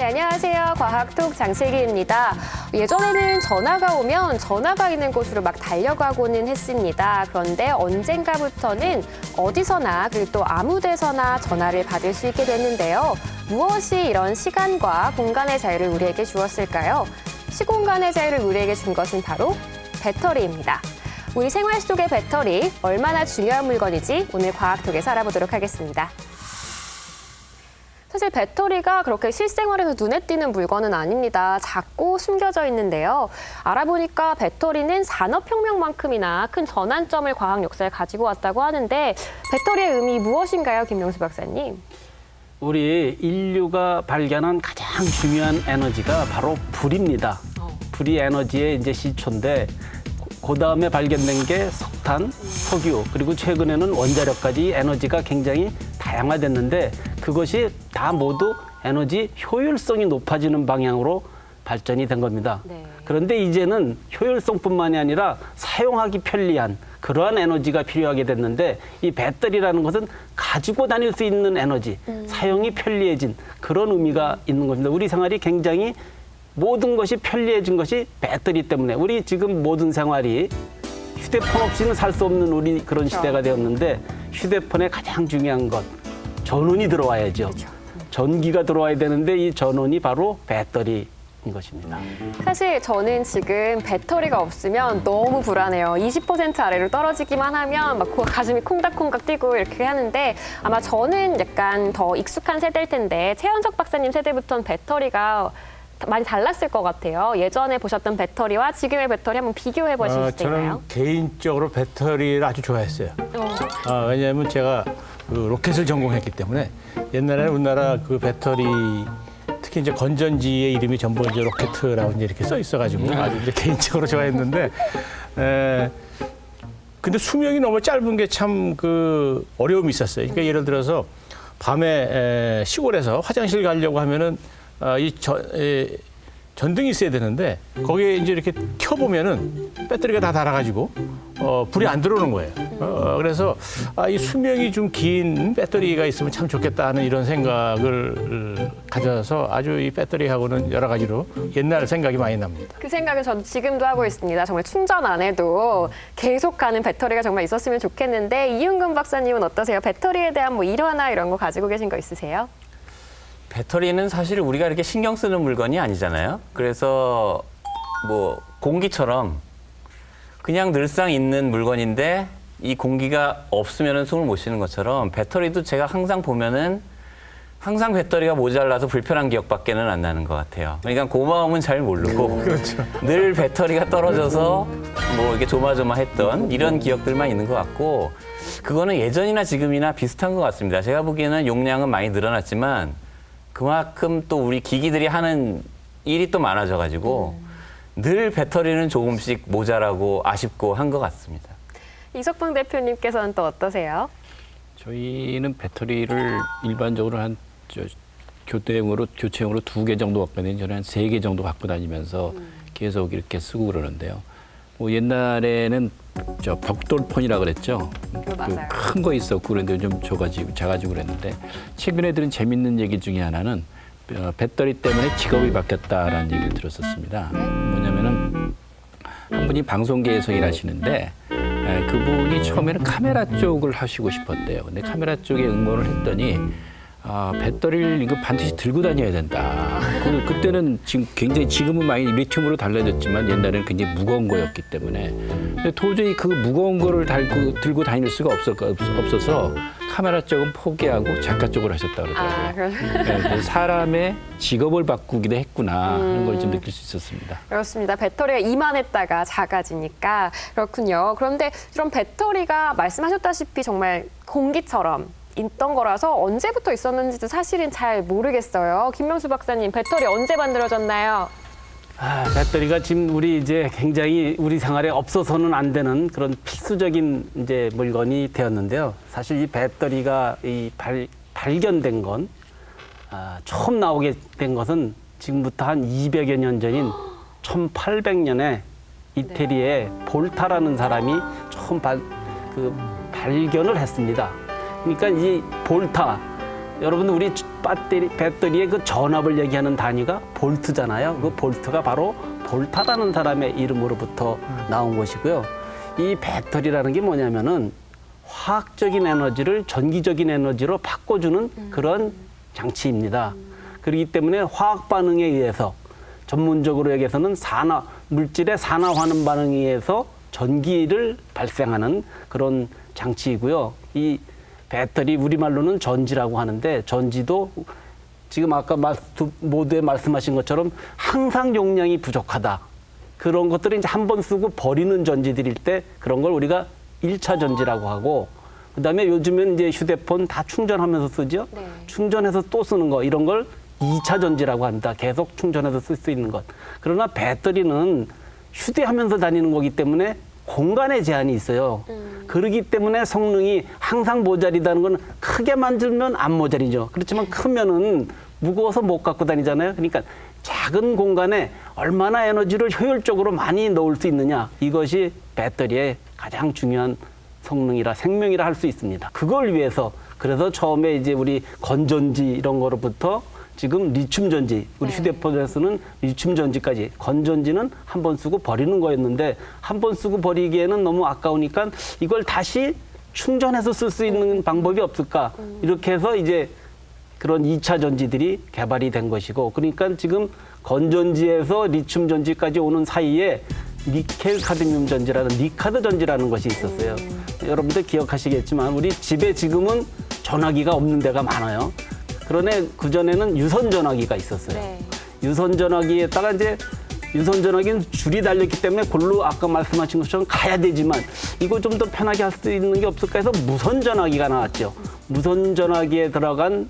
안녕하세요. 과학톡 장슬기입니다. 예전에는 전화가 오면 전화가 있는 곳으로 막 달려가고는 했습니다. 그런데 언젠가부터는 어디서나 그리고 또 아무 데서나 전화를 받을 수 있게 됐는데요. 무엇이 이런 시간과 공간의 자유를 우리에게 주었을까요? 시공간의 자유를 우리에게 준 것은 바로 배터리입니다. 우리 생활 속의 배터리, 얼마나 중요한 물건인지 오늘 과학톡에서 알아보도록 하겠습니다. 사실 배터리가 그렇게 실생활에서 눈에 띄는 물건은 아닙니다. 작고 숨겨져 있는데요. 알아보니까 배터리는 산업혁명만큼이나 큰 전환점을 과학 역사에 가지고 왔다고 하는데 배터리의 의미 무엇인가요, 김명수 박사님? 우리 인류가 발견한 가장 중요한 에너지가 바로 불입니다. 불이 에너지의 이제 시초인데 그 다음에 발견된 게 석탄, 석유, 그리고 최근에는 원자력까지 에너지가 굉장히 다양화됐는데 그것이 다 모두 에너지 효율성이 높아지는 방향으로 발전이 된 겁니다. 네. 그런데 이제는 효율성뿐만이 아니라 사용하기 편리한 그러한 에너지가 필요하게 됐는데 이 배터리라는 것은 가지고 다닐 수 있는 에너지, 사용이 편리해진 그런 의미가 있는 겁니다. 우리 생활이 굉장히 모든 것이 편리해진 것이 배터리 때문에 우리 지금 모든 생활이 휴대폰 없이는 살 수 없는 우리 그런 시대가 되었는데 휴대폰의 가장 중요한 것, 전원이 들어와야죠. 그렇죠. 전기가 들어와야 되는데 이 전원이 바로 배터리인 것입니다. 사실 저는 지금 배터리가 없으면 너무 불안해요. 20% 아래로 떨어지기만 하면 막 가슴이 콩닥콩닥 뛰고 이렇게 하는데 아마 저는 약간 더 익숙한 세대일 텐데 최현석 박사님 세대부터는 배터리가 많이 달랐을 것 같아요. 예전에 보셨던 배터리와 지금의 배터리 한번 비교해 보실 수 있나요? 저는 개인적으로 배터리를 아주 좋아했어요. 왜냐하면 제가 그 로켓을 전공했기 때문에 옛날에는 우리나라 그 배터리 특히 이제 건전지의 이름이 전부 이제 로켓이라고 이제 이렇게 써 있어가지고 아주 이제 개인적으로 좋아했는데 근데 수명이 너무 짧은 게 참 그 어려움이 있었어요. 그러니까 예를 들어서 밤에 시골에서 화장실 가려고 하면은 전등이 있어야 되는데 거기에 이제 이렇게 켜보면은 배터리가 다 닳아가지고 불이 안 들어오는 거예요. 그래서 이 수명이 좀 긴 배터리가 있으면 참 좋겠다는 이런 생각을 가져서 아주 이 배터리하고는 여러 가지로 옛날 생각이 많이 납니다. 그 생각은 저도 지금도 하고 있습니다. 정말 충전 안 해도 계속 가는 배터리가 정말 있었으면 좋겠는데 이윤근 박사님은 어떠세요? 배터리에 대한 뭐 일화나 이런 거 가지고 계신 거 있으세요? 배터리는 사실 우리가 이렇게 신경 쓰는 물건이 아니잖아요. 그래서 뭐 공기처럼 그냥 늘상 있는 물건인데 이 공기가 없으면 숨을 못 쉬는 것처럼 배터리도 제가 항상 보면은 항상 배터리가 모자라서 불편한 기억밖에는 안 나는 것 같아요. 그러니까 고마움은 잘 모르고 그렇죠. 늘 배터리가 떨어져서 뭐 이렇게 조마조마했던 이런 기억들만 있는 것 같고 그거는 예전이나 지금이나 비슷한 것 같습니다. 제가 보기에는 용량은 많이 늘어났지만 그만큼 또 우리 기기들이 하는 일이 또 많아져가지고 늘 배터리는 조금씩 모자라고 아쉽고 한 것 같습니다. 이석봉 대표님께서는 또 어떠세요? 저희는 배터리를 일반적으로 교체용으로 2개 정도 갖고 다니는 저는 한 3개 정도 갖고 다니면서 계속 이렇게 쓰고 그러는데요. 뭐 옛날에는 벽돌폰이라 그랬죠. 맞아요. 큰 거 있었고 그런데 좀 작아지고 그랬는데 최근에 들은 재밌는 얘기 중에 하나는 배터리 때문에 직업이 바뀌었다라는 얘기를 들었었습니다. 뭐냐면은 한 분이 방송계에서 일하시는데 그분이 처음에는 카메라 쪽을 하시고 싶었대요. 근데 카메라 쪽에 응모를 했더니 배터리를 이거 반드시 들고 다녀야 된다. 그때는 지금은 많이 리튬으로 달라졌지만 옛날에는 굉장히 무거운 거였기 때문에 근데 도저히 그 무거운 거를 들고 다닐 수가 없어서 카메라 쪽은 포기하고 작가 쪽으로 하셨다 그러더라고요. 네, 사람의 직업을 바꾸기도 했구나 하는 걸 좀 느낄 수 있었습니다. 그렇습니다. 배터리가 이만했다가 작아지니까 그렇군요. 그런데 이런 배터리가 말씀하셨다시피 정말 공기처럼 있던 거라서 언제부터 있었는지도 사실은 잘 모르겠어요. 김명수 박사님, 배터리 언제 만들어졌나요? 배터리가 지금 우리 이제 굉장히 우리 생활에 없어서는 안 되는 그런 필수적인 이제 물건이 되었는데요. 사실 이 배터리가 발견된 건 처음 나오게 된 것은 지금부터 한 200여 년 전인 1800년에 이태리의 볼타라는 사람이 처음 발견을 했습니다. 그러니까 이 볼타, 여러분 우리 배터리의 그 전압을 얘기하는 단위가 볼트잖아요. 그 볼트가 바로 볼타라는 사람의 이름으로부터 나온 것이고요. 이 배터리라는 게 뭐냐면은 화학적인 에너지를 전기적인 에너지로 바꿔주는 그런 장치입니다. 그렇기 때문에 화학 반응에 의해서 전문적으로 얘기해서는 물질의 산화환원 반응에 의해서 전기를 발생하는 그런 장치이고요. 이 배터리 우리말로는 전지라고 하는데 전지도 지금 아까 모두에 말씀하신 것처럼 항상 용량이 부족하다. 그런 것들을 이제 한 번 쓰고 버리는 전지들일 때 그런 걸 우리가 1차 전지라고 하고 그다음에 요즘엔 이제 휴대폰 다 충전하면서 쓰죠. 네. 충전해서 또 쓰는 거 이런 걸 2차 전지라고 한다. 계속 충전해서 쓸 수 있는 것. 그러나 배터리는 휴대하면서 다니는 거기 때문에 공간에 제한이 있어요. 그렇기 때문에 성능이 항상 모자리다는 건 크게 만들면 안 모자리죠. 그렇지만 크면은 무거워서 못 갖고 다니잖아요. 그러니까 작은 공간에 얼마나 에너지를 효율적으로 많이 넣을 수 있느냐. 이것이 배터리의 가장 중요한 성능이라 생명이라 할 수 있습니다. 그걸 위해서 그래서 처음에 이제 우리 건전지 이런 거로부터 지금 리튬 전지, 우리 휴대폰에서는 리튬 전지까지 건전지는 한 번 쓰고 버리는 거였는데 한 번 쓰고 버리기에는 너무 아까우니까 이걸 다시 충전해서 쓸 수 있는 방법이 없을까? 이렇게 해서 이제 그런 2차 전지들이 개발이 된 것이고 그러니까 지금 건전지에서 리튬 전지까지 오는 사이에 니켈 카드뮴 전지라는 니카드 전지라는 것이 있었어요. 여러분들 기억하시겠지만 우리 집에 지금은 전화기가 없는 데가 많아요. 그러네 그전에는 유선 전화기가 있었어요. 네. 유선 전화기에다가 이제 유선 전화기는 줄이 달렸기 때문에 골로 아까 말씀하신 것처럼 가야 되지만 이거 좀 더 편하게 할 수 있는 게 없을까 해서 무선 전화기가 나왔죠. 무선 전화기에 들어간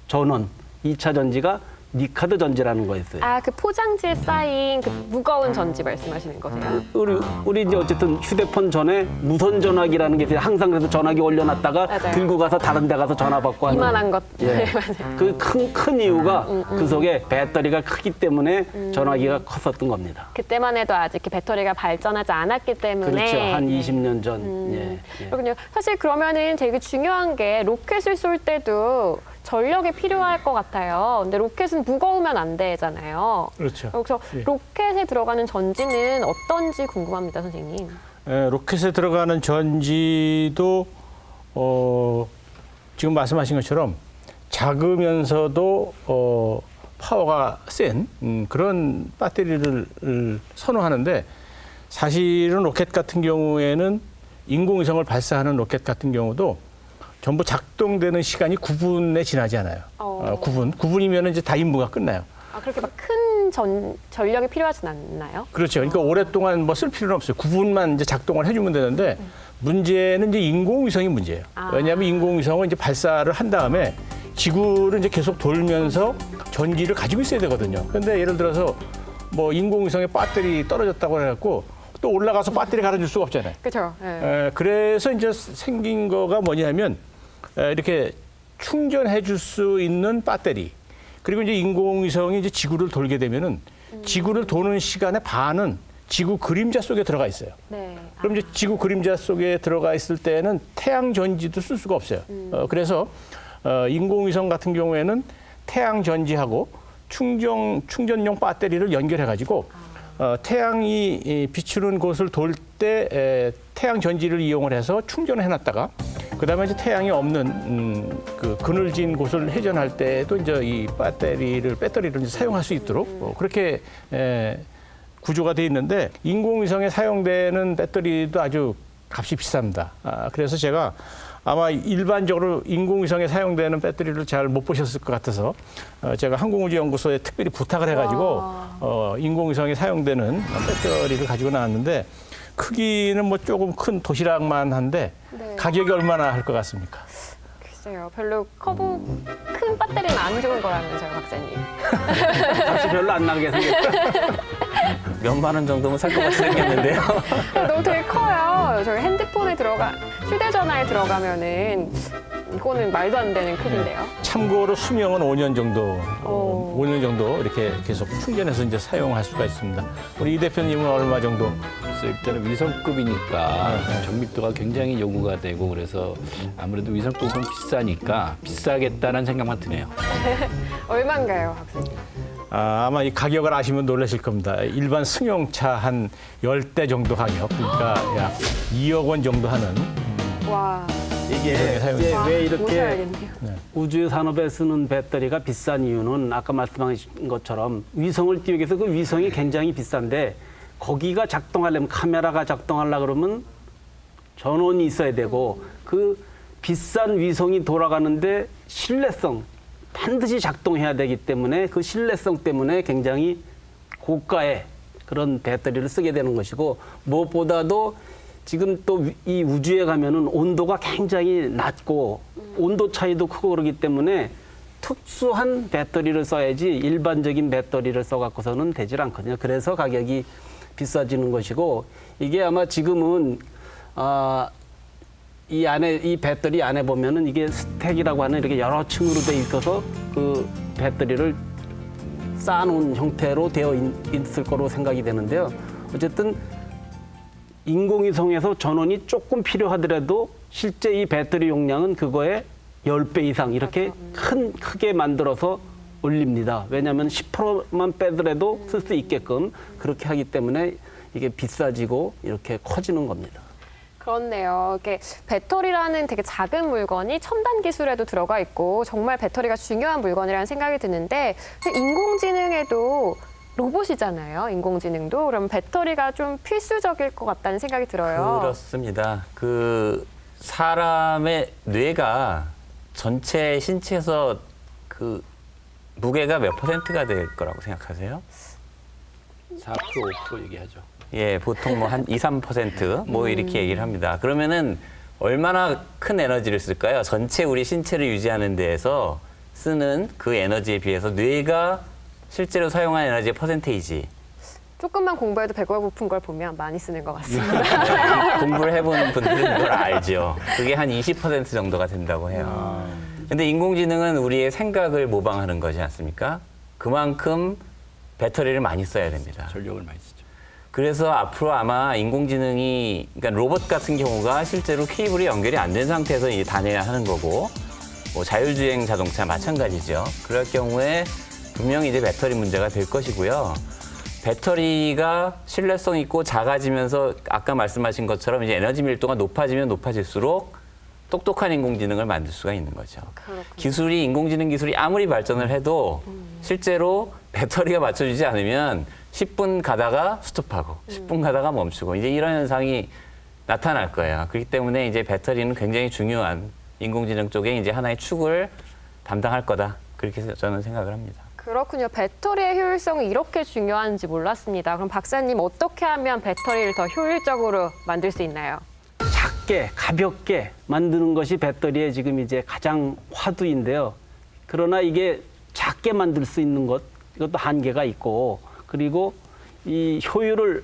전원 2차 전지가 니카드 전지라는 거였어요. 아, 그 포장지에 쌓인 그 무거운 전지 말씀하시는 거세요? 우리 이제 어쨌든 휴대폰 전에 무선 전화기라는 게 있어요. 항상 그래서 전화기 올려놨다가 맞아요. 들고 가서 다른 데 가서 전화 받고 하는. 이만한 것. 예. 네, 맞아요. 그 큰 이유가 그 속에 배터리가 크기 때문에 전화기가 컸었던 겁니다. 그때만 해도 아직 이렇게 배터리가 발전하지 않았기 때문에. 그렇죠. 한 20년 전. 예. 예. 그렇군요. 사실 그러면은 되게 중요한 게 로켓을 쏠 때도 전력이 필요할 것 같아요. 근데 로켓은 무거우면 안 되잖아요. 그렇죠. 그래서 예. 로켓에 들어가는 전지는 어떤지 궁금합니다, 선생님. 로켓에 들어가는 전지도 지금 말씀하신 것처럼 작으면서도 파워가 센 그런 배터리를 선호하는데 사실은 로켓 같은 경우에는 인공위성을 발사하는 로켓 같은 경우도 전부 작동되는 시간이 9분에 지나지 않아요. 9분이면 이제 다 임무가 끝나요. 아, 그렇게 막 큰 전력이 필요하진 않나요? 그렇죠. 그러니까 오랫동안 뭐 쓸 필요는 없어요. 9분만 이제 작동을 해주면 되는데 문제는 이제 인공위성이 문제예요. 왜냐하면 인공위성은 이제 발사를 한 다음에 지구를 이제 계속 돌면서 전기를 가지고 있어야 되거든요. 그런데 예를 들어서 뭐 인공위성의 배터리 떨어졌다고 해갖고 또 올라가서 배터리 갈아줄 수가 없잖아요. 그렇죠. 그래서 이제 생긴 거가 뭐냐면 이렇게 충전해 줄 수 있는 배터리. 그리고 이제 인공위성이 이제 지구를 돌게 되면은 지구를 도는 시간의 반은 지구 그림자 속에 들어가 있어요. 네. 그럼 이제 지구 그림자 속에 들어가 있을 때는 태양 전지도 쓸 수가 없어요. 그래서 인공위성 같은 경우에는 태양 전지하고 충전용 배터리를 연결해 가지고 태양이 비추는 곳을 돌 때 태양 전지를 이용을 해서 충전을 해놨다가 그다음에 이제 태양이 없는 그 그늘진 곳을 회전할 때도 이제 이 배터리를 이제 사용할 수 있도록 그렇게 구조가 돼 있는데 인공위성에 사용되는 배터리도 아주 값이 비쌉니다. 그래서 제가 아마 일반적으로 인공위성에 사용되는 배터리를 잘 못 보셨을 것 같아서 제가 항공우주연구소에 특별히 부탁을 해가지고 인공위성에 사용되는 배터리를 가지고 나왔는데 크기는 뭐 조금 큰 도시락만 한데 네. 가격이 얼마나 할 것 같습니까? 글쎄요. 별로 큰 배터리는 안 좋은 거라면서요, 박사님. 값이 별로 안 나게 생겼죠. 몇만 원 정도면 살 것 같이 생겼는데요. 너무 되게 커요. 저희 휴대전화에 들어가면은 이거는 말도 안 되는 크기인데요. 참고로 수명은 5년 정도, 오. 5년 정도 이렇게 계속 충전해서 이제 사용할 수가 있습니다. 우리 이 대표님은 얼마 정도? 그래서 일단은 위성급이니까 정밀도가 굉장히 요구가 되고 그래서 아무래도 위성급은 비싸니까 비싸겠다는 생각만 드네요. 얼마인가요, 박사님? 아마 이 가격을 아시면 놀라실 겁니다. 일반 승용차 한 10대 정도 가격, 그러니까 약 2억 원 정도 하는 와, 이게 사용이 이제 왜 못 이렇게 사야겠네요. 우주 산업에 쓰는 배터리가 비싼 이유는 아까 말씀하신 것처럼 위성을 띄우기 위해서 그 위성이 굉장히 비싼데 거기가 작동하려면 카메라가 작동하려고 그러면 전원이 있어야 되고 그 비싼 위성이 돌아가는데 신뢰성 반드시 작동해야 되기 때문에 그 신뢰성 때문에 굉장히 고가의 그런 배터리를 쓰게 되는 것이고 무엇보다도 지금 또 이 우주에 가면은 온도가 굉장히 낮고 온도 차이도 크고 그러기 때문에 특수한 배터리를 써야지 일반적인 배터리를 써갖고서는 되질 않거든요. 그래서 가격이 비싸지는 것이고 이게 아마 지금은 이 안에 이 배터리 안에 보면은 이게 스택이라고 하는 이렇게 여러 층으로 돼 있어서 그 배터리를 쌓아놓은 형태로 되어 있을 거로 생각이 되는데요. 어쨌든 인공위성에서 전원이 조금 필요하더라도 실제 이 배터리 용량은 그거의 10배 이상 이렇게 크게 만들어서 올립니다. 왜냐하면 10%만 빼더라도 쓸 수 있게끔 그렇게 하기 때문에 이게 비싸지고 이렇게 커지는 겁니다. 그렇네요. 이렇게 배터리라는 되게 작은 물건이 첨단 기술에도 들어가 있고 정말 배터리가 중요한 물건이라는 생각이 드는데 인공지능에도 로봇이잖아요. 인공지능도. 그럼 배터리가 좀 필수적일 것 같다는 생각이 들어요. 그렇습니다. 그 사람의 뇌가 전체 신체에서 그 무게가 몇 퍼센트가 될 거라고 생각하세요? 4% 5% 얘기하죠. 예, 보통 뭐 한 2, 3% 뭐 이렇게 얘기를 합니다. 그러면은 얼마나 큰 에너지를 쓸까요? 전체 우리 신체를 유지하는 데에서 쓰는 그 에너지에 비해서 뇌가 실제로 사용한 에너지의 퍼센테이지. 조금만 공부해도 배고픈 걸 보면 많이 쓰는 것 같습니다. 공부를 해본 분들은 그걸 알죠. 그게 한 20% 정도가 된다고 해요. 근데 인공지능은 우리의 생각을 모방하는 거지 않습니까? 그만큼 배터리를 많이 써야 됩니다. 전력을 많이 쓰죠. 그래서 앞으로 아마 인공지능이, 그러니까 로봇 같은 경우가 실제로 케이블이 연결이 안 된 상태에서 이제 다녀야 하는 거고, 뭐 자율주행 자동차 마찬가지죠. 그럴 경우에 분명히 이제 배터리 문제가 될 것이고요. 배터리가 신뢰성 있고 작아지면서 아까 말씀하신 것처럼 이제 에너지 밀도가 높아지면 높아질수록 똑똑한 인공지능을 만들 수가 있는 거죠. 그렇군요. 인공지능 기술이 아무리 발전을 해도 실제로 배터리가 맞춰주지 않으면 10분 가다가 스톱하고 10분 가다가 멈추고 이제 이런 현상이 나타날 거예요. 그렇기 때문에 이제 배터리는 굉장히 중요한 인공지능 쪽에 이제 하나의 축을 담당할 거다. 그렇게 저는 생각을 합니다. 그렇군요. 배터리의 효율성이 이렇게 중요한지 몰랐습니다. 그럼 박사님 어떻게 하면 배터리를 더 효율적으로 만들 수 있나요? 작게 가볍게 만드는 것이 배터리의 지금 이제 가장 화두인데요. 그러나 이게 작게 만들 수 있는 것 이것도 한계가 있고 그리고 이 효율을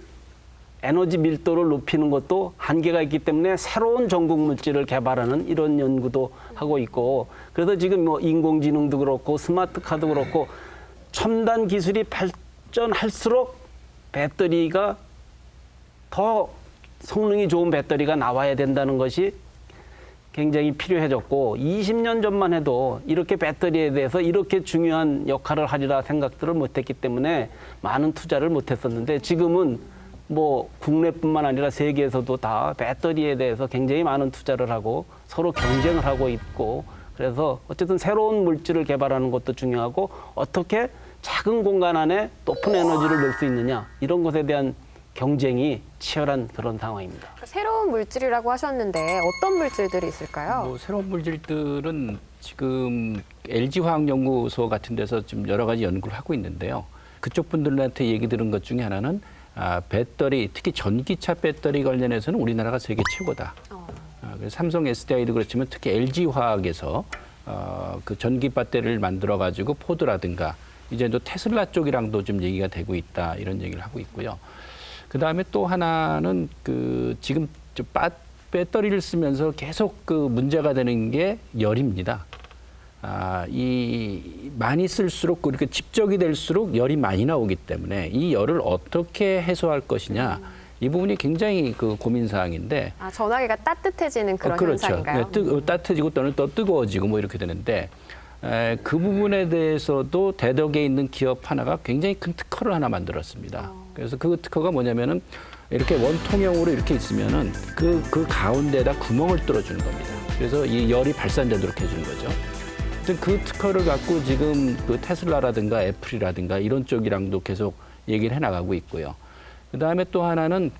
에너지 밀도를 높이는 것도 한계가 있기 때문에 새로운 전국 물질을 개발하는 이런 연구도 하고 있고 그래서 지금 뭐 인공지능도 그렇고 스마트카도 그렇고 첨단 기술이 발전할수록 배터리가 더 성능이 좋은 배터리가 나와야 된다는 것이 굉장히 필요해졌고 20년 전만 해도 이렇게 배터리에 대해서 이렇게 중요한 역할을 하리라 생각들을 못했기 때문에 많은 투자를 못했었는데 지금은 뭐 국내뿐만 아니라 세계에서도 다 배터리에 대해서 굉장히 많은 투자를 하고 서로 경쟁을 하고 있고 그래서 어쨌든 새로운 물질을 개발하는 것도 중요하고 어떻게 작은 공간 안에 높은 에너지를 넣을 수 있느냐 이런 것에 대한 경쟁이 치열한 그런 상황입니다. 새로운 물질이라고 하셨는데 어떤 물질들이 있을까요? 뭐 새로운 물질들은 지금 LG화학연구소 같은 데서 좀 여러 가지 연구를 하고 있는데요. 그쪽 분들한테 얘기 들은 것 중에 하나는 배터리, 특히 전기차 배터리 관련해서는 우리나라가 세계 최고다. 그래서 삼성 SDI도 그렇지만 특히 LG화학에서 그 전기 배터리를 만들어 가지고 포드라든가 이제 또 테슬라 쪽이랑도 좀 얘기가 되고 있다 이런 얘기를 하고 있고요. 그 다음에 또 하나는 그 지금 배터리를 쓰면서 계속 그 문제가 되는 게 열입니다. 많이 쓸수록 그렇게 집적이 될수록 열이 많이 나오기 때문에 이 열을 어떻게 해소할 것이냐 이 부분이 굉장히 그 고민 사항인데. 전화기가 따뜻해지는 그런 그렇죠. 현상인가요? 네, 따뜻해지고 또는 또 뜨거워지고 뭐 이렇게 되는데 그 부분에 대해서도 대덕에 있는 기업 하나가 굉장히 큰 특허를 하나 만들었습니다. 그래서 그 특허가 뭐냐면은 이렇게 원통형으로 이렇게 있으면은 그 가운데에다 구멍을 뚫어주는 겁니다. 그래서 이 열이 발산되도록 해주는 거죠. 그 특허를 갖고 지금 그 테슬라라든가 애플이라든가 이런 쪽이랑도 계속 얘기를 해나가고 있고요. 그다음에 또 하나는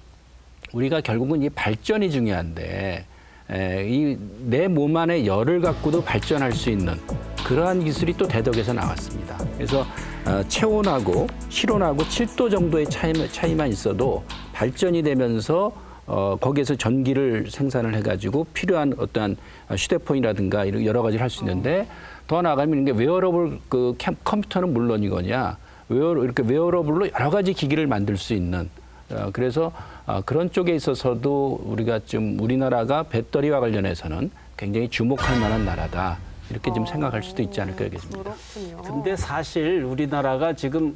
우리가 결국은 이 발전이 중요한데 이 내 몸 안에 열을 갖고도 발전할 수 있는 그러한 기술이 또 대덕에서 나왔습니다. 그래서 체온하고 실온하고 7도 정도의 차이만 있어도 발전이 되면서 거기에서 전기를 생산을 해가지고 필요한 어떠한 휴대폰이라든가 이런 여러 가지를 할 수 있는데 더 나아가면 이게 웨어러블 그 컴퓨터는 물론이거냐 이렇게 웨어러블로 여러 가지 기기를 만들 수 있는 그래서 그런 쪽에 있어서도 우리가 좀 우리나라가 배터리와 관련해서는 굉장히 주목할 만한 나라다. 이렇게 좀 생각할 수도 있지 않을까 하겠습니다. 그렇군요. 근데 사실 우리나라가 지금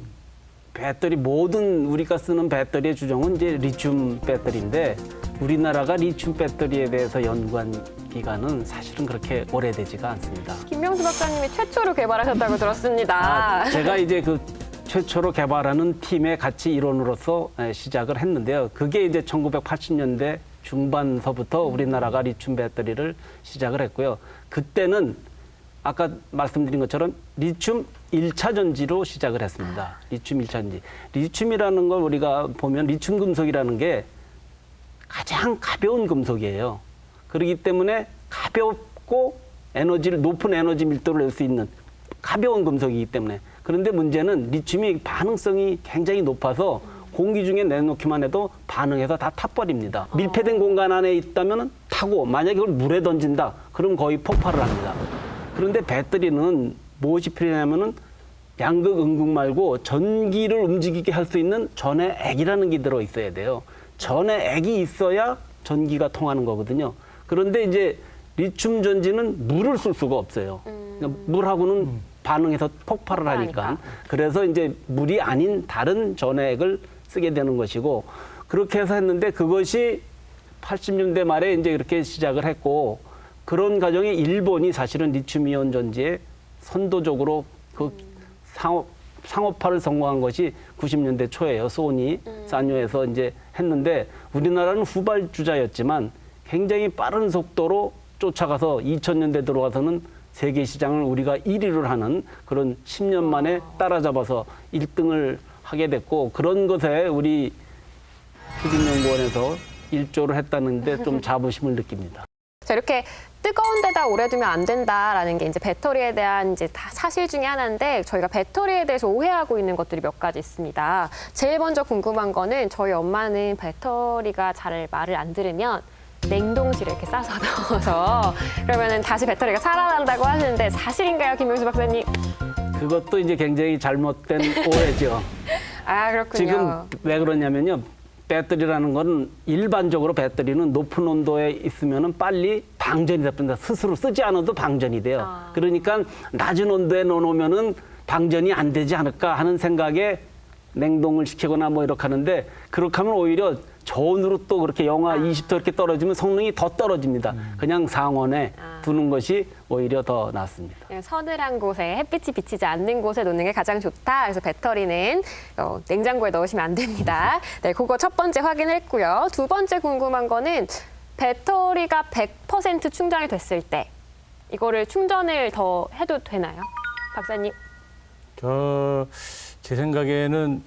배터리 모든 우리가 쓰는 배터리의 주종은 이제 리튬 배터리인데 우리나라가 리튬 배터리에 대해서 연구한 기간은 사실은 그렇게 오래되지가 않습니다. 김명수 박사님이 최초로 개발하셨다고 들었습니다. 제가 이제 그 최초로 개발하는 팀의 같이 일원으로서 시작을 했는데요. 그게 이제 1980년대 중반서부터 우리나라가 리튬 배터리를 시작을 했고요. 그때는 아까 말씀드린 것처럼 리튬 1차 전지로 시작을 했습니다. 리튬 1차 전지. 리튬이라는 걸 우리가 보면 리튬 금속이라는 게 가장 가벼운 금속이에요. 그렇기 때문에 가볍고 높은 에너지 밀도를 낼 수 있는 가벼운 금속이기 때문에. 그런데 문제는 리튬이 반응성이 굉장히 높아서 공기 중에 내놓기만 해도 반응해서 다 타버립니다. 밀폐된 공간 안에 있다면 타고 만약에 그걸 물에 던진다. 그럼 거의 폭발을 합니다. 그런데 배터리는 무엇이 필요하냐면은 양극, 음극 말고 전기를 움직이게 할 수 있는 전해 액이라는 게 들어 있어야 돼요. 전해 액이 있어야 전기가 통하는 거거든요. 그런데 이제 리튬 전지는 물을 쓸 수가 없어요. 그러니까 물하고는 반응해서 폭발을 하니까. 그래서 이제 물이 아닌 다른 전해 액을 쓰게 되는 것이고 그렇게 해서 했는데 그것이 80년대 말에 이제 이렇게 시작을 했고 그런 과정에 일본이 사실은 리튬이온 전지에 선도적으로 그 상업화를 성공한 것이 90년대 초예요. 소니, 산요에서 이제 했는데 우리나라는 후발주자였지만 굉장히 빠른 속도로 쫓아가서 2000년대 들어와서는 세계 시장을 우리가 1위를 하는 그런 10년 만에 따라잡아서 1등을 하게 됐고 그런 것에 우리 수직연구원에서 일조를 했다는데 좀 자부심을 느낍니다. 자, 이렇게 뜨거운 데다 오래 두면 안 된다라는 게 이제 배터리에 대한 이제 다 사실 중에 하나인데 저희가 배터리에 대해서 오해하고 있는 것들이 몇 가지 있습니다. 제일 먼저 궁금한 거는 저희 엄마는 배터리가 잘 말을 안 들으면 냉동실에 이렇게 싸서 넣어서 그러면은 다시 배터리가 살아난다고 하시는데 사실인가요, 김명수 박사님? 그것도 이제 굉장히 잘못된 오해죠. 아, 그렇군요. 지금 왜 그러냐면요. 배터리라는 건 일반적으로 배터리는 높은 온도에 있으면 빨리 방전이 됩니다. 스스로 쓰지 않아도 방전이 돼요. 그러니까 낮은 온도에 넣어놓으면 방전이 안 되지 않을까 하는 생각에 냉동을 시키거나 뭐 이렇게 하는데 그렇게 하면 오히려 저온으로 또 그렇게 영하 20도 이렇게 떨어지면 성능이 더 떨어집니다. 그냥 상온에 두는 것이 오히려 더 낫습니다. 그냥 서늘한 곳에 햇빛이 비치지 않는 곳에 놓는 게 가장 좋다. 그래서 배터리는 냉장고에 넣으시면 안 됩니다. 네, 그거 첫 번째 확인했고요. 두 번째 궁금한 거는 배터리가 100% 충전이 됐을 때 이거를 충전을 더 해도 되나요? 박사님. 제 생각에는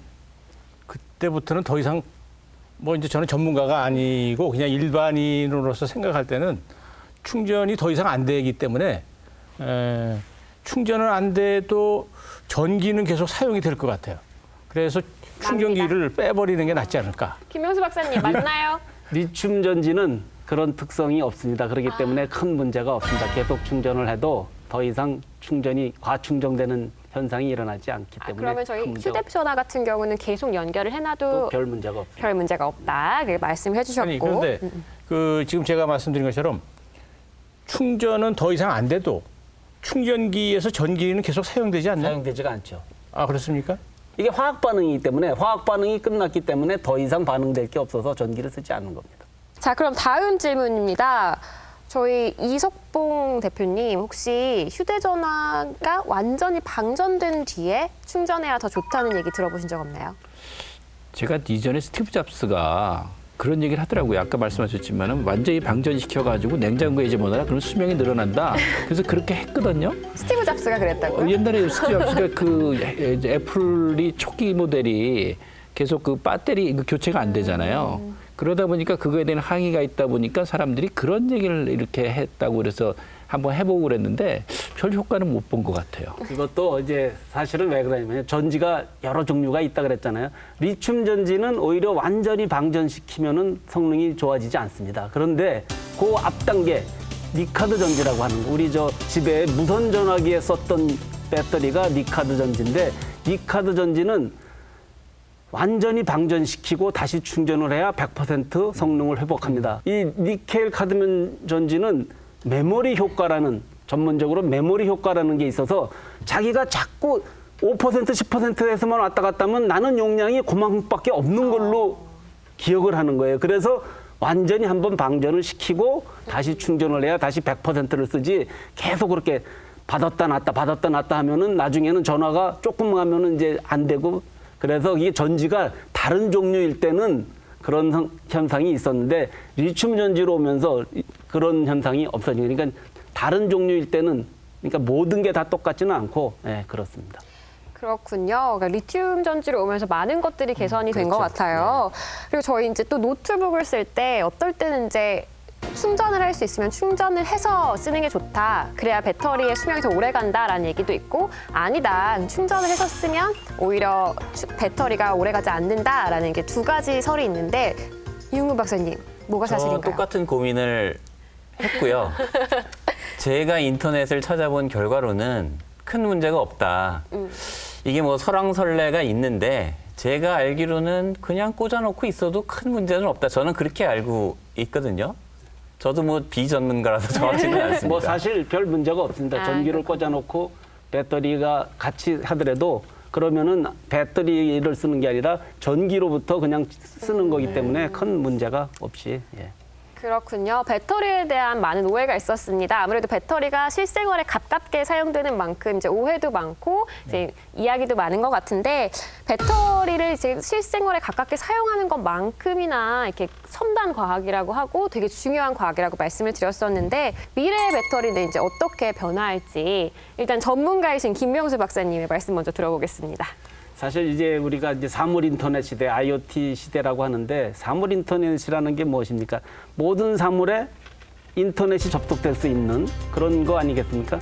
그때부터는 더 이상 뭐 이제 저는 전문가가 아니고 그냥 일반인으로서 생각할 때는 충전이 더 이상 안 되기 때문에 충전은 안 돼도 전기는 계속 사용이 될 것 같아요. 그래서 충전기를 빼버리는 게 낫지 않을까. 김명수 박사님 맞나요? 리튬 전지는 그런 특성이 없습니다. 그렇기 때문에 큰 문제가 없습니다. 계속 충전을 해도 더 이상 충전이 과충전되는 현상이 일어나지 않기 때문에 그러면 저희 큰 문제가 휴대전화 같은 경우는 계속 연결을 해놔도 별 문제가 없습니다. 별 문제가 없다. 말씀해 주셨고. 아니, 그런데 지금 제가 말씀드린 것처럼 충전은 더 이상 안 돼도 충전기에서 전기는 계속 사용되지 않나요? 사용되지가 않죠. 아, 그렇습니까? 이게 화학 반응이기 때문에 화학 반응이 끝났기 때문에 더 이상 반응될 게 없어서 전기를 쓰지 않는 겁니다. 자, 그럼 다음 질문입니다. 저희 이석봉 대표님, 혹시 휴대전화가 완전히 방전된 뒤에 충전해야 더 좋다는 얘기 들어보신 적 없나요? 제가 이전에 스티브 잡스가 그런 얘기를 하더라고요. 아까 말씀하셨지만은 완전히 방전시켜가지고 냉장고에 집어넣어라. 그럼 수명이 늘어난다. 그래서 그렇게 했거든요. 스티브 잡스가 그랬다고요? 옛날에 스티브 잡스가 애플이 초기 모델이 계속 그 배터리 교체가 안 되잖아요. 그러다 보니까 그거에 대한 항의가 있다 보니까 사람들이 그런 얘기를 이렇게 했다고 그래서 한번 해보고 그랬는데 별 효과는 못 본 것 같아요. 이것도 이제 사실은 왜 그러냐면 전지가 여러 종류가 있다 그랬잖아요. 리튬 전지는 오히려 완전히 방전시키면은 성능이 좋아지지 않습니다. 그런데 그 앞단계 니카드 전지라고 하는 거, 우리 저 집에 무선 전화기에 썼던 배터리가 니카드 전지인데, 니카드 전지는 완전히 방전시키고 다시 충전을 해야 100% 성능을 회복합니다. 이 니켈 카드뮴 전지는 메모리 효과라는, 전문적으로 메모리 효과라는 게 있어서 자기가 자꾸 5% 10%에서만 왔다 갔다 하면 나는 용량이 그만큼밖에 없는 걸로 기억을 하는 거예요. 그래서 완전히 한번 방전을 시키고 다시 충전을 해야 다시 100%를 쓰지, 계속 그렇게 받았다 놨다 하면은 나중에는 전화가 조금 하면은 이제 안 되고, 그래서 이게 전지가 다른 종류일 때는 그런 현상이 있었는데 리튬 전지로 오면서 그런 현상이 없어지니까, 그러니까 다른 종류일 때는, 그러니까 모든 게 다 똑같지는 않고, 네, 그렇습니다. 그렇군요. 그러니까 리튬 전지로 오면서 많은 것들이 개선이 된 것 같아요. 그리고 저희 이제 또 노트북을 쓸 때 어떨 때는 이제 충전을 할 수 있으면 충전을 해서 쓰는 게 좋다. 그래야 배터리의 수명이 더 오래 간다라는 얘기도 있고, 아니다. 충전을 해서 쓰면 오히려 배터리가 오래 가지 않는다라는 게 두 가지 설이 있는데, 이웅근 박사님, 뭐가 사실인가요? 똑같은 고민을 했고요. 제가 인터넷을 찾아본 결과로는 큰 문제가 없다. 이게 뭐 설왕설래가 있는데 제가 알기로는 그냥 꽂아놓고 있어도 큰 문제는 없다. 저는 그렇게 알고 있거든요. 저도 뭐 비전문가라서 정확지는 않습니다. 뭐 사실 별 문제가 없습니다. 전기를 꽂아놓고 배터리가 같이 하더라도 그러면은 배터리를 쓰는 게 아니라 전기로부터 그냥 쓰는 거기 때문에 큰 문제가 없이. 예. 그렇군요. 배터리에 대한 많은 오해가 있었습니다. 아무래도 배터리가 실생활에 가깝게 사용되는 만큼 이제 오해도 많고 이제 이야기도 많은 것 같은데, 배터리를 이제 실생활에 가깝게 사용하는 것만큼이나 이렇게 첨단 과학이라고 하고 되게 중요한 과학이라고 말씀을 드렸었는데, 미래의 배터리는 이제 어떻게 변화할지 일단 전문가이신 김명수 박사님의 말씀 먼저 들어보겠습니다. 사실 이제 우리가 이제 사물 인터넷 시대, IoT 시대라고 하는데, 사물 인터넷이라는 게 무엇입니까? 모든 사물에 인터넷이 접속될 수 있는 그런 거 아니겠습니까?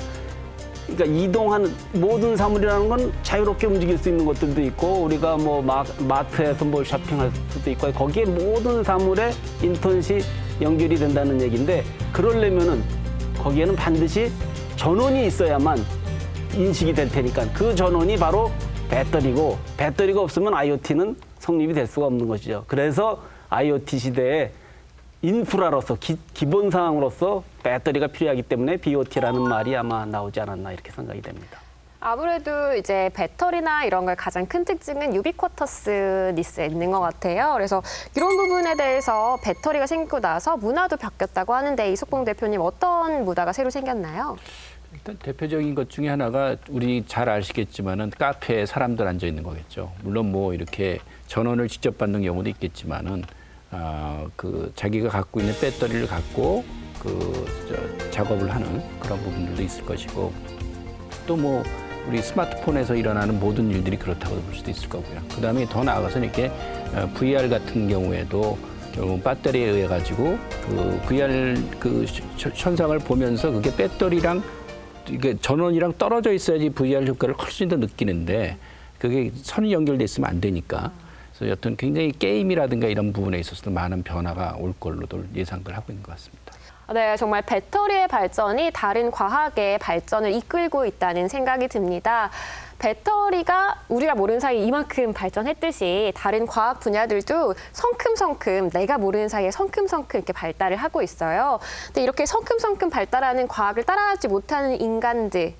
그러니까 이동하는 모든 사물이라는 건 자유롭게 움직일 수 있는 것들도 있고, 우리가 뭐 마트에서 뭘 쇼핑할 수도 있고, 거기에 모든 사물에 인터넷이 연결이 된다는 얘기인데, 그러려면은 거기에는 반드시 전원이 있어야만 인식이 될 테니까, 그 전원이 바로 배터리고, 배터리가 없으면 IoT는 성립이 될 수가 없는 것이죠. 그래서 IoT 시대에 인프라로서 기본 사항으로서 배터리가 필요하기 때문에 BOT라는 말이 아마 나오지 않았나 이렇게 생각이 됩니다. 아무래도 이제 배터리나 이런 걸 가장 큰 특징은 유비쿼터스니스에 있는 것 같아요. 그래서 이런 부분에 대해서 배터리가 생기고 나서 문화도 바뀌었다고 하는데, 이석봉 대표님 어떤 문화가 새로 생겼나요? 일단 대표적인 것 중에 하나가 우리 잘 아시겠지만은 카페에 사람들 앉아 있는 거겠죠. 물론 뭐 이렇게 전원을 직접 받는 경우도 있겠지만은 그 자기가 갖고 있는 배터리를 갖고 작업을 하는 그런 부분들도 있을 것이고, 또 뭐 우리 스마트폰에서 일어나는 모든 일들이 그렇다고 볼 수도 있을 거고요. 그다음에 더 나아가서 이렇게 VR 같은 경우에도 결국 배터리에 의해 가지고 그 VR 그 현상을 보면서 그게 배터리랑 이게 전원이랑 떨어져 있어야지 VR 효과를 훨씬 더 느끼는데, 그게 선이 연결돼 있으면 안 되니까. 그래서 여튼 굉장히 게임이라든가 이런 부분에 있어서도 많은 변화가 올 걸로도 예상들 하고 있는 것 같습니다. 네, 정말 배터리의 발전이 다른 과학의 발전을 이끌고 있다는 생각이 듭니다. 배터리가 우리가 모르는 사이에 이만큼 발전했듯이 다른 과학 분야들도 성큼성큼 내가 모르는 사이에 성큼성큼 이렇게 발달을 하고 있어요. 근데 이렇게 성큼성큼 발달하는 과학을 따라하지 못하는 인간들의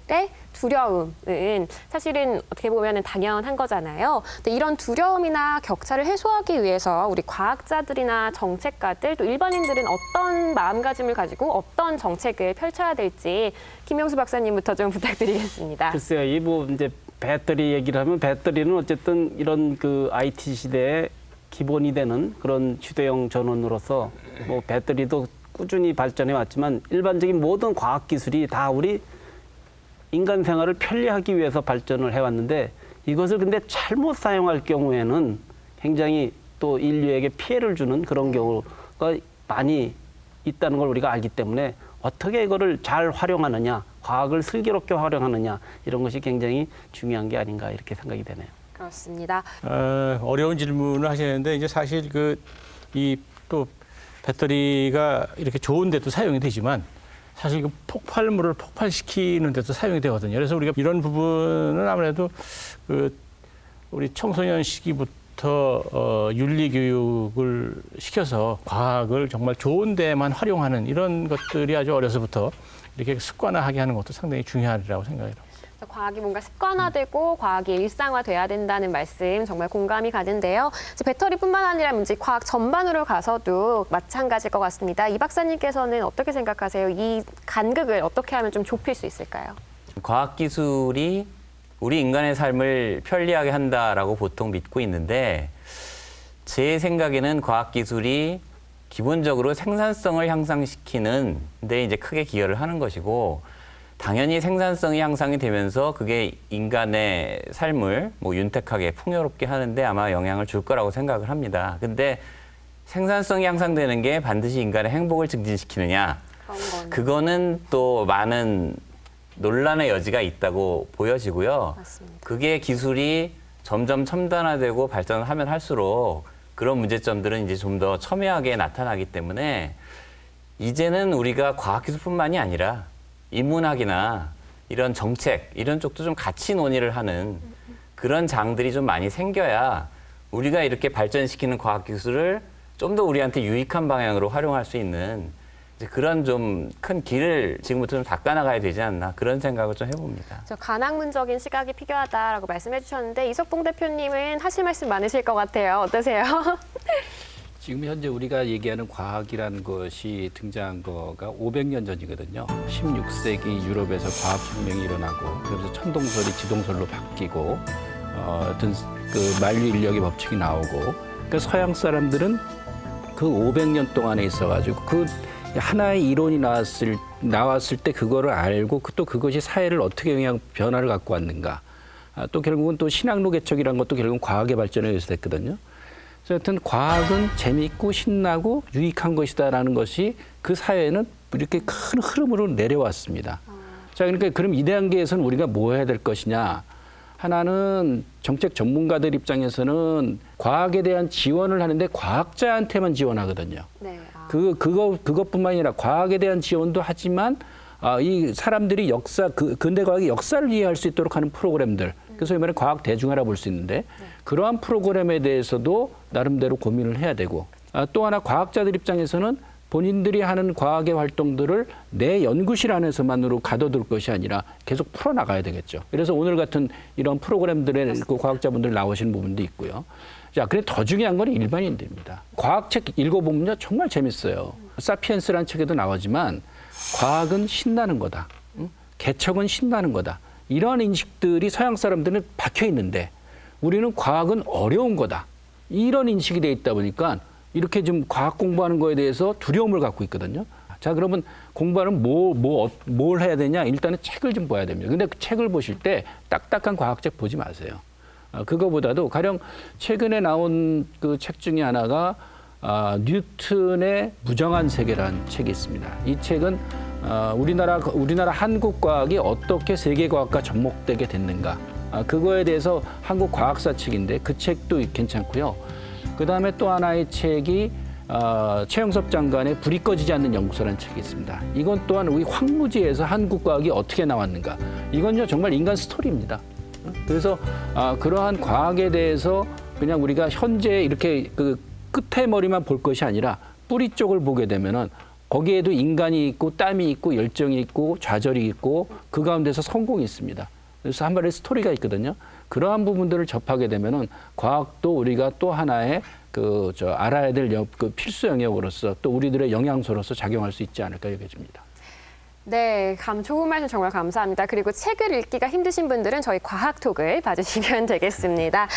두려움은 사실은 어떻게 보면 당연한 거잖아요. 근데 이런 두려움이나 격차를 해소하기 위해서 우리 과학자들이나 정책가들 또 일반인들은 어떤 마음가짐을 가지고 어떤 정책을 펼쳐야 될지 김명수 박사님부터 좀 부탁드리겠습니다. 글쎄요, 이 뭐 이제 배터리 얘기를 하면 배터리는 어쨌든 이런 그 IT 시대에 기본이 되는 그런 휴대용 전원으로서 뭐 배터리도 꾸준히 발전해 왔지만 일반적인 모든 과학 기술이 다 우리 인간 생활을 편리하기 위해서 발전을 해왔는데 이것을 근데 잘못 사용할 경우에는 굉장히 또 인류에게 피해를 주는 그런 경우가 많이 있다는 걸 우리가 알기 때문에 어떻게 이거를 잘 활용하느냐, 과학을 슬기롭게 활용하느냐 이런 것이 굉장히 중요한 게 아닌가 이렇게 생각이 되네요. 그렇습니다. 어려운 질문을 하시는데 이제 사실 이 또 배터리가 이렇게 좋은 데도 사용이 되지만 사실 그 폭발물을 폭발시키는 데도 사용이 되거든요. 그래서 우리가 이런 부분은 아무래도 우리 청소년 시기부터 윤리 교육을 시켜서 과학을 정말 좋은 데만 활용하는 이런 것들이 아주 어려서부터 이렇게 습관화하게 하는 것도 상당히 중요하리라고 생각해요. 과학이 뭔가 습관화되고 과학이 일상화돼야 된다는 말씀 정말 공감이 가는데요. 배터리뿐만 아니라 문제 과학 전반으로 가서도 마찬가지일 것 같습니다. 이 박사님께서는 어떻게 생각하세요? 이 간극을 어떻게 하면 좀 좁힐 수 있을까요? 과학 기술이 우리 인간의 삶을 편리하게 한다라고 보통 믿고 있는데 제 생각에는 과학 기술이 기본적으로 생산성을 향상시키는 데 이제 크게 기여를 하는 것이고 당연히 생산성이 향상이 되면서 그게 인간의 삶을 뭐 윤택하게 풍요롭게 하는데 아마 영향을 줄 거라고 생각을 합니다. 근데 생산성이 향상되는 게 반드시 인간의 행복을 증진시키느냐? 그거는 또 많은 논란의 여지가 있다고 보여지고요. 맞습니다. 그게 기술이 점점 첨단화되고 발전하면 할수록 그런 문제점들은 이제 좀 더 첨예하게 나타나기 때문에 이제는 우리가 과학기술뿐만이 아니라 인문학이나 이런 정책 이런 쪽도 좀 같이 논의를 하는 그런 장들이 좀 많이 생겨야 우리가 이렇게 발전시키는 과학기술을 좀 더 우리한테 유익한 방향으로 활용할 수 있는 이제 그런 좀 큰 길을 지금부터 좀 닦아나가야 되지 않나 그런 생각을 좀 해봅니다. 가학문적인 시각이 필요하다라고 말씀해 주셨는데 이석봉 대표님은 하실 말씀 많으실 것 같아요. 어떠세요? 지금 현재 우리가 얘기하는 과학이라는 것이 등장한 거가 500년 전이거든요. 16세기 유럽에서 과학혁명이 일어나고 그러면서 천동설이 지동설로 바뀌고 어떤 그 만류 인력의 법칙이 나오고 그러니까 서양 사람들은 그 500년 동안에 있어가지고 그 하나의 이론이 나왔을 때 그거를 알고 또 그것이 사회를 어떻게 변화를 갖고 왔는가. 또 결국은 또 신학로 개척이라는 것도 결국은 과학의 발전에 의해서 됐거든요. 하여튼 과학은 재미있고 신나고 유익한 것이다라는 것이 그 사회에는 이렇게 큰 흐름으로 내려왔습니다. 자, 그러니까 그럼 이 단계에서는 우리가 뭐 해야 될 것이냐. 하나는 정책 전문가들 입장에서는 과학에 대한 지원을 하는데 과학자한테만 지원하거든요. 네. 그것뿐만 아니라 과학에 대한 지원도 하지만 이 사람들이 근대 과학의 역사를 이해할 수 있도록 하는 프로그램들. 그래서 이번에 과학 대중화라 볼 수 있는데 그러한 프로그램에 대해서도 나름대로 고민을 해야 되고 또 하나 과학자들 입장에서는 본인들이 하는 과학의 활동들을 내 연구실 안에서만으로 가둬둘 것이 아니라 계속 풀어나가야 되겠죠. 그래서 오늘 같은 이런 프로그램들에 그 과학자분들 나오시는 부분도 있고요. 자, 근데 더 중요한 건 일반인들입니다. 과학책 읽어보면요 정말 재밌어요. 사피엔스라는 책에도 나오지만 과학은 신나는 거다. 개척은 신나는 거다. 이러한 인식들이 서양 사람들은 박혀 있는데 우리는 과학은 어려운 거다. 이런 인식이 돼 있다 보니까 이렇게 좀 과학 공부하는 거에 대해서 두려움을 갖고 있거든요. 자, 그러면 공부하는 뭘 해야 되냐? 일단은 책을 좀 봐야 됩니다. 근데 그 책을 보실 때 딱딱한 과학책 보지 마세요. 그거보다도 가령 최근에 나온 그 책 중에 하나가 뉴턴의 무정한 세계라는 책이 있습니다. 이 책은 우리나라 한국 과학이 어떻게 세계 과학과 접목되게 됐는가. 그거에 대해서 한국 과학사 책인데 그 책도 괜찮고요. 그다음에 또 하나의 책이 최영섭 장관의 불이 꺼지지 않는 연구소라는 책이 있습니다. 이건 또한 우리 황무지에서 한국 과학이 어떻게 나왔는가. 이건요 정말 인간 스토리입니다. 그래서 그러한 과학에 대해서 그냥 우리가 현재 이렇게 그 끝에 머리만 볼 것이 아니라 뿌리 쪽을 보게 되면은 거기에도 인간이 있고 땀이 있고 열정이 있고 좌절이 있고 그 가운데서 성공이 있습니다. 그래서 한 발의 스토리가 있거든요. 그러한 부분들을 접하게 되면은 과학도 우리가 또 하나의 알아야 될 필수 영역으로서 또 우리들의 영양소로서 작용할 수 있지 않을까 여겨집니다. 네, 좋은 말씀 정말 감사합니다. 그리고 책을 읽기가 힘드신 분들은 저희 과학톡을 봐주시면 되겠습니다.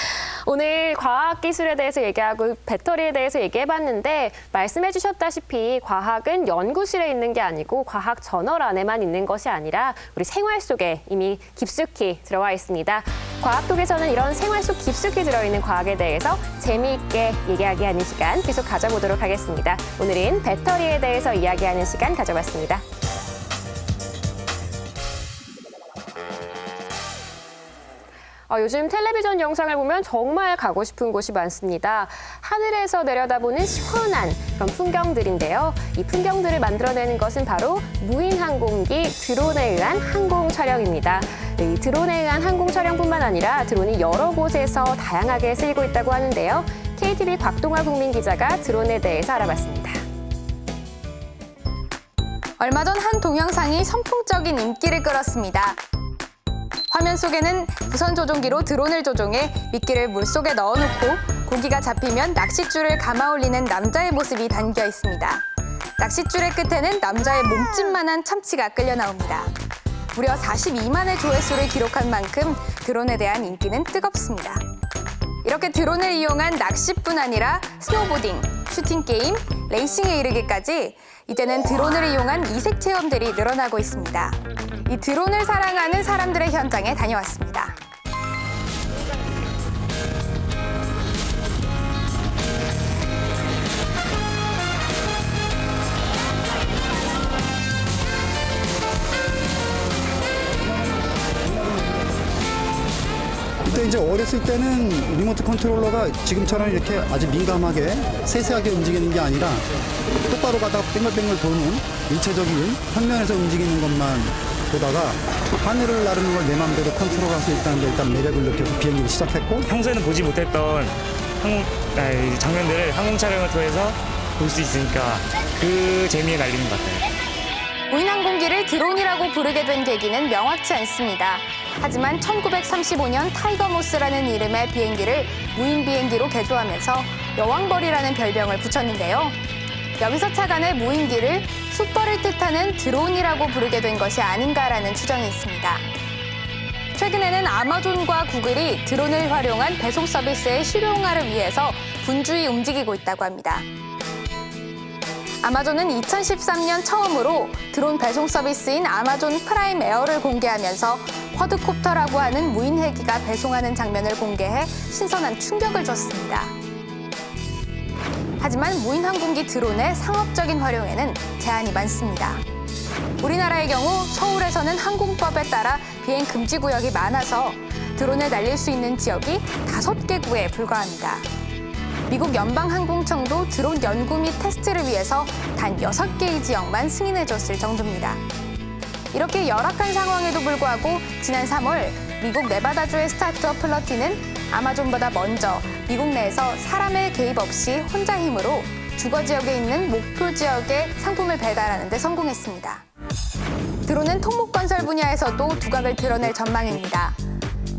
오늘 과학기술에 대해서 얘기하고 배터리에 대해서 얘기해봤는데 말씀해 주셨다시피 과학은 연구실에 있는 게 아니고 과학 저널 안에만 있는 것이 아니라 우리 생활 속에 이미 깊숙이 들어와 있습니다. 과학톡에서는 이런 생활 속 깊숙이 들어있는 과학에 대해서 재미있게 이야기하는 시간 계속 가져보도록 하겠습니다. 오늘은 배터리에 대해서 이야기하는 시간 가져봤습니다. 요즘 텔레비전 영상을 보면 정말 가고 싶은 곳이 많습니다. 하늘에서 내려다보는 시원한 그런 풍경들인데요. 이 풍경들을 만들어내는 것은 바로 무인항공기 드론에 의한 항공 촬영입니다. 이 드론에 의한 항공 촬영뿐만 아니라 드론이 여러 곳에서 다양하게 쓰이고 있다고 하는데요. KTV 곽동화 국민기자가 드론에 대해서 알아봤습니다. 얼마 전 한 동영상이 선풍적인 인기를 끌었습니다. 화면 속에는 무선 조종기로 드론을 조종해 미끼를 물속에 넣어놓고 고기가 잡히면 낚싯줄을 감아 올리는 남자의 모습이 담겨 있습니다. 낚싯줄의 끝에는 남자의 몸집만한 참치가 끌려 나옵니다. 무려 42만의 조회수를 기록한 만큼 드론에 대한 인기는 뜨겁습니다. 이렇게 드론을 이용한 낚시뿐 아니라 스노보딩, 슈팅게임, 레이싱에 이르기까지 이제는 드론을 이용한 이색 체험들이 늘어나고 있습니다. 이 드론을 사랑하는 사람들의 현장에 다녀왔습니다. 그때 이제 어렸을 때는 리모트 컨트롤러가 지금처럼 이렇게 아주 민감하게 세세하게 움직이는 게 아니라 똑바로 가다가 뱅글뱅글 도는 일체적인 평면에서 움직이는 것만 보다가 하늘을 나르는 걸 내 마음대로 컨트롤할 수 있다는 게 일단 매력을 느껴서 비행기를 시작했고, 평소에는 보지 못했던 장면들을 항공 촬영을 통해서 볼 수 있으니까 그 재미에 날리는 것 같아요. 무인항공기를 드론이라고 부르게 된 계기는 명확치 않습니다. 하지만 1935년 타이거모스라는 이름의 비행기를 무인 비행기로 개조하면서 여왕벌이라는 별명을 붙였는데요. 여기서 착안해 무인기를 숯벌을 뜻하는 드론이라고 부르게 된 것이 아닌가라는 추정이 있습니다. 최근에는 아마존과 구글이 드론을 활용한 배송 서비스의 실용화를 위해서 분주히 움직이고 있다고 합니다. 아마존은 2013년 처음으로 드론 배송 서비스인 아마존 프라임 에어를 공개하면서 쿼드콥터라고 하는 무인 헬기가 배송하는 장면을 공개해 신선한 충격을 줬습니다. 하지만 무인 항공기 드론의 상업적인 활용에는 제한이 많습니다. 우리나라의 경우 서울에서는 항공법에 따라 비행 금지 구역이 많아서 드론을 날릴 수 있는 지역이 5개구에 불과합니다. 미국 연방항공청도 드론 연구 및 테스트를 위해서 단 6개의 지역만 승인해줬을 정도입니다. 이렇게 열악한 상황에도 불구하고 지난 3월 미국 네바다주의 스타트업 플러티는 아마존보다 먼저 미국 내에서 사람의 개입 없이 혼자 힘으로 주거 지역에 있는 목표 지역에 상품을 배달하는 데 성공했습니다. 드론은 토목건설 분야에서도 두각을 드러낼 전망입니다.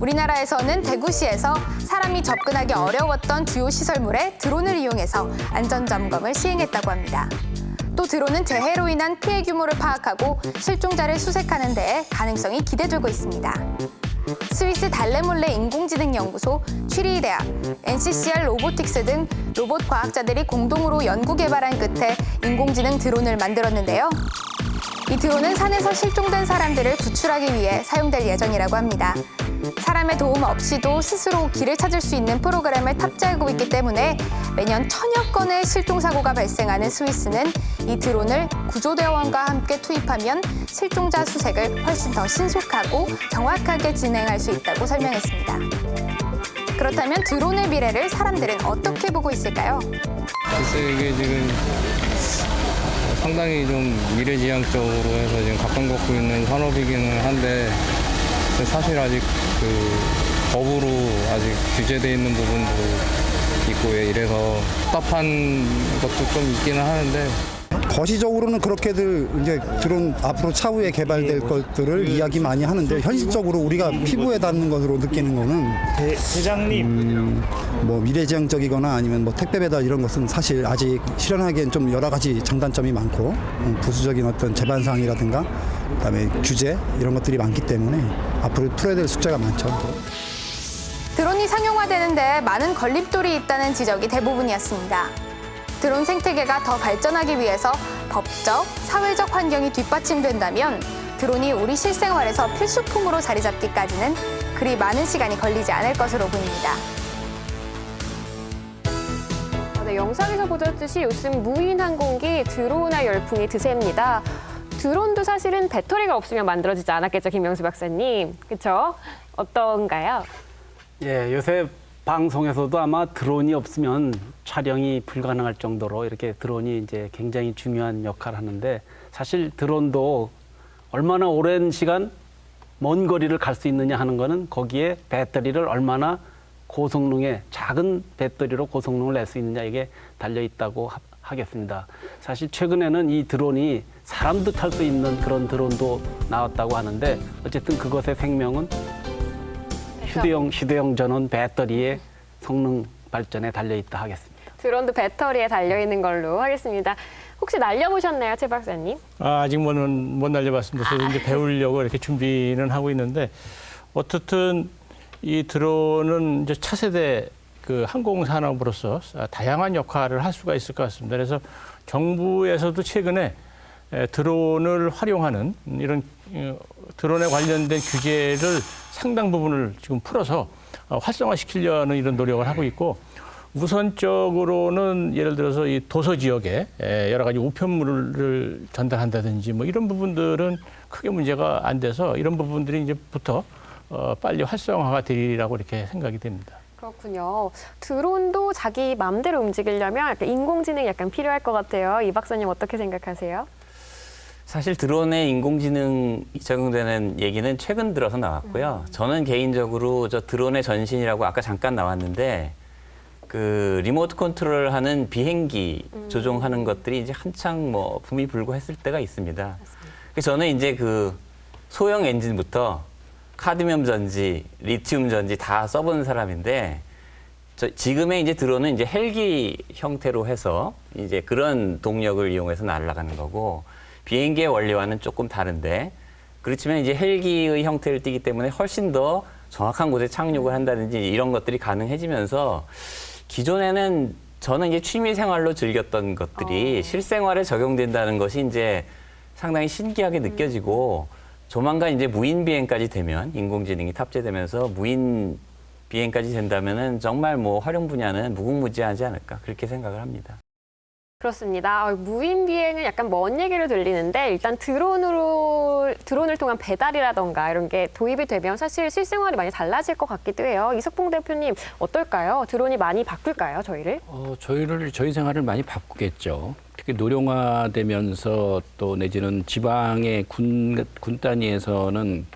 우리나라에서는 대구시에서 사람이 접근하기 어려웠던 주요 시설물에 드론을 이용해서 안전점검을 시행했다고 합니다. 또 드론은 재해로 인한 피해 규모를 파악하고 실종자를 수색하는 데에 가능성이 기대되고 있습니다. 스위스 달레몰레 인공지능연구소, 취리히대학, NCCR 로보틱스 등 로봇 과학자들이 공동으로 연구 개발한 끝에 인공지능 드론을 만들었는데요. 이 드론은 산에서 실종된 사람들을 구출하기 위해 사용될 예정이라고 합니다. 사람의 도움 없이도 스스로 길을 찾을 수 있는 프로그램을 탑재하고 있기 때문에 매년 1000여 건의 실종사고가 발생하는 스위스는 이 드론을 구조대원과 함께 투입하면 실종자 수색을 훨씬 더 신속하고 정확하게 진행할 수 있다고 설명했습니다. 그렇다면 드론의 미래를 사람들은 어떻게 보고 있을까요? 글쎄 이게 지금 상당히 좀 미래지향적으로 해서 지금 각광받고 있는 산업이기는 한데 근데 사실 아직 그 법으로 아직 규제되어 있는 부분도 있고 이래서 답답한 것도 좀 있기는 하는데 거시적으로는 그렇게들 이제 드론 앞으로 차후에 개발될 것들을 이야기 많이 하는데 현실적으로 우리가 피부에 닿는 것으로 느끼는 거는 대장님 뭐 미래지향적이거나 아니면 뭐 택배 배달 이런 것은 사실 아직 실현하기엔 좀 여러 가지 장단점이 많고 부수적인 어떤 제반 사항이라든가 그다음에 규제 이런 것들이 많기 때문에 앞으로 풀어야 될 숙제가 많죠. 드론이 상용화되는데 많은 걸림돌이 있다는 지적이 대부분이었습니다. 드론 생태계가 더 발전하기 위해서 법적, 사회적 환경이 뒷받침된다면 드론이 우리 실생활에서 필수품으로 자리 잡기까지는 그리 많은 시간이 걸리지 않을 것으로 보입니다. 네, 영상에서 보셨듯이 요즘 무인 항공기 드론의 열풍이 드셉니다. 드론도 사실은 배터리가 없으면 만들어지지 않았겠죠, 김명수 박사님. 그렇죠? 어떤가요? 예, 요새 방송에서도 아마 드론이 없으면 촬영이 불가능할 정도로 이렇게 드론이 이제 굉장히 중요한 역할을 하는데 사실 드론도 얼마나 오랜 시간 먼 거리를 갈 수 있느냐 하는 거는 거기에 배터리를 얼마나 고성능의 작은 배터리로 고성능을 낼 수 있느냐 이게 달려 있다고 하겠습니다. 사실 최근에는 이 드론이 사람도 탈 수 있는 그런 드론도 나왔다고 하는데 어쨌든 그것의 생명은 휴대용 전원 배터리의 성능 발전에 달려있다 하겠습니다. 드론도 배터리에 달려있는 걸로 하겠습니다. 혹시 날려보셨나요, 최 박사님? 아직 못 날려봤습니다. 저도 이제 배우려고 이렇게 준비는 하고 있는데 어떻든 이 드론은 이제 차세대 그 항공 산업으로서 다양한 역할을 할 수가 있을 것 같습니다. 그래서 정부에서도 최근에 드론을 활용하는 이런 드론에 관련된 규제를 상당 부분을 지금 풀어서 활성화시키려는 이런 노력을 하고 있고 우선적으로는 예를 들어서 이 도서 지역에 여러 가지 우편물을 전달한다든지 뭐 이런 부분들은 크게 문제가 안 돼서 이런 부분들이 이제부터 빨리 활성화가 되리라고 이렇게 생각이 됩니다. 그렇군요. 드론도 자기 마음대로 움직이려면 약간 인공지능이 약간 필요할 것 같아요. 이 박사님 어떻게 생각하세요? 사실 드론에 인공지능이 적용되는 얘기는 최근 들어서 나왔고요. 저는 개인적으로 저 드론의 전신이라고 아까 잠깐 나왔는데 그 리모트 컨트롤하는 비행기 조종하는 것들이 이제 한창 뭐 붐이 불고 했을 때가 있습니다. 그래서 저는 이제 그 소형 엔진부터 카드뮴 전지, 리튬 전지 다 써본 사람인데 지금의 이제 드론은 이제 헬기 형태로 해서 이제 그런 동력을 이용해서 날아가는 거고 비행기의 원리와는 조금 다른데 그렇지만 이제 헬기의 형태를 띠기 때문에 훨씬 더 정확한 곳에 착륙을 한다든지 이런 것들이 가능해지면서 기존에는 저는 이제 취미 생활로 즐겼던 것들이 실생활에 적용된다는 것이 이제 상당히 신기하게 느껴지고 조만간 이제 무인 비행까지 되면 인공지능이 탑재되면서 무인 비행까지 된다면은 정말 뭐 활용 분야는 무궁무진하지 않을까 그렇게 생각을 합니다. 그렇습니다. 무인 비행은 약간 먼 얘기로 들리는데 일단 드론을 통한 배달이라던가 이런 게 도입이 되면 사실 실생활이 많이 달라질 것 같기도 해요. 이석봉 대표님 어떨까요? 드론이 많이 바꿀까요, 저희를? 저희 생활을 많이 바꾸겠죠. 특히 노령화되면서 또 내지는 지방의 군 단위에서는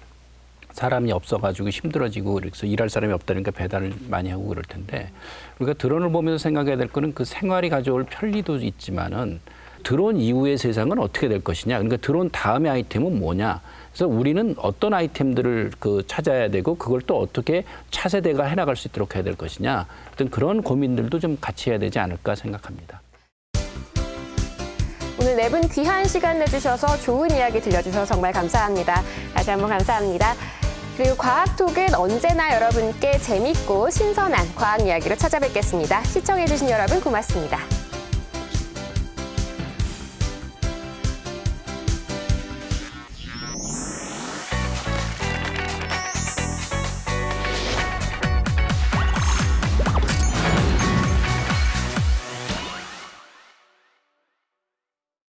사람이 없어가지고 힘들어지고 그래서 일할 사람이 없다니까 배달을 많이 하고 그럴 텐데 우리가 드론을 보면서 생각해야 될 거는 그 생활이 가져올 편리도 있지만은 드론 이후의 세상은 어떻게 될 것이냐. 그러니까 드론 다음의 아이템은 뭐냐. 그래서 우리는 어떤 아이템들을 찾아야 되고 그걸 또 어떻게 차세대가 해나갈 수 있도록 해야 될 것이냐. 어떤 그런 고민들도 좀 같이 해야 되지 않을까 생각합니다. 오늘 네 분 귀한 시간 내주셔서 좋은 이야기 들려주셔서 정말 감사합니다. 다시 한번 감사합니다. 그리고 과학톡은 언제나 여러분께 재밌고 신선한 과학 이야기로 찾아뵙겠습니다. 시청해주신 여러분 고맙습니다.